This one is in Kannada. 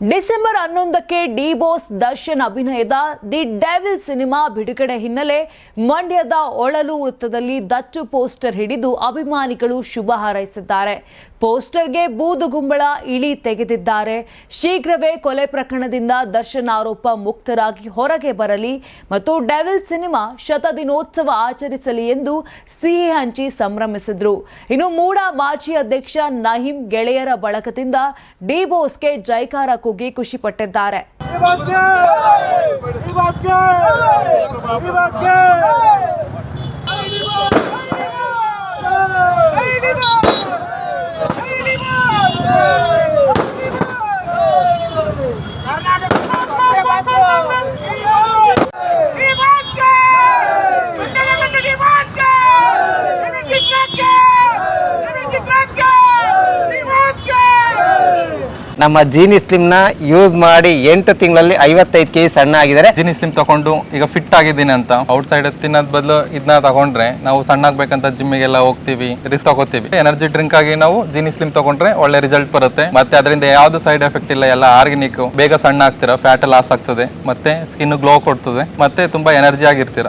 ಡಿಸೆಂಬರ್ 11ಕ್ಕೆ ಡಿ ಬಾಸ್ ದರ್ಶನ್ ಅಭಿನಯದ ದಿ ಡೆವಿಲ್ ಸಿನಿಮಾ ಬಿಡುಗಡೆ ಹಿನ್ನೆಲೆ ಮಂಡ್ಯದ ಒಳಲು ವೃತ್ತದಲ್ಲಿ ದಟ್ಟು ಪೋಸ್ಟರ್ ಹಿಡಿದು ಅಭಿಮಾನಿಗಳು ಶುಭ ಹಾರೈಸಿದ್ದಾರೆ. ಪೋಸ್ಟರ್ಗೆ ಬೂದುಗುಂಬಳ ಇಳಿ ತೆಗೆದಿದ್ದಾರೆ. ಶೀಘ್ರವೇ ಕೊಲೆ ಪ್ರಕರಣದಿಂದ ದರ್ಶನ್ ಆರೋಪ ಮುಕ್ತರಾಗಿ ಹೊರಗೆ ಬರಲಿ ಮತ್ತು ಡೆವಿಲ್ ಸಿನಿಮಾ ಶತದಿನೋತ್ಸವ ಆಚರಿಸಲಿ ಎಂದು ಸಿಹಿ ಹಂಚಿ ಸಂಭ್ರಮಿಸಿದ್ರು. ಇನ್ನು ಮೂಡ ಮಾಜಿ ಅಧ್ಯಕ್ಷ ನಹೀಂ ಗೆಳೆಯರ ಬಳಗದಿಂದ ಡಿ ಬಾಸ್ಗೆ ಜೈಕಾರ ಕೂಗಿ ಖುಷಿ ಪಟ್ಟಿದ್ದಾರೆ. ನಮ್ಮ ಜೀನಿ ಸ್ಲಿಮ್ ನ ಯೂಸ್ ಮಾಡಿ 8 ತಿಂಗಳಲ್ಲಿ 55 kg ಸಣ್ಣ ಆಗಿದ್ದಾರೆ. ಜೀನಿ ಸ್ಲಿಮ್ ತಗೊಂಡು ಈಗ ಫಿಟ್ ಆಗಿದ್ದೀನಿ ಅಂತ ಔಟ್ ಸೈಡ್ ತಿನ್ನೋದ್ ಬದಲು ಇದನ್ನ ತಗೊಂಡ್ರೆ ನಾವು ಸಣ್ಣ ಆಗ್ಬೇಕಂತ ಜಿಮ್ಮಿಗೆಲ್ಲ ಹೋಗ್ತೀವಿ, ರಿಸ್ಕ್ ತಗೋತೀವಿ. ಎನರ್ಜಿ ಡ್ರಿಂಕ್ ಆಗಿ ನಾವು ಜೀನಿ ಸ್ಲಿಮ್ ತಗೊಂಡ್ರೆ ಒಳ್ಳೆ ರಿಸಲ್ಟ್ ಬರುತ್ತೆ. ಮತ್ತೆ ಅದರಿಂದ ಯಾವ್ದು ಸೈಡ್ ಎಫೆಕ್ಟ್ ಇಲ್ಲ, ಎಲ್ಲ ಆರ್ಗ್ಯಾನಿಕ್. ಬೇಗ ಸಣ್ಣ ಆಗ್ತೀರಾ, ಫ್ಯಾಟ್ ಲಾಸ್ ಆಗ್ತದೆ, ಮತ್ತೆ ಸ್ಕಿನ್ ಗ್ಲೋ ಕೊಡ್ತದೆ, ಮತ್ತೆ ತುಂಬಾ ಎನರ್ಜಿ ಆಗಿರ್ತೀರಾ.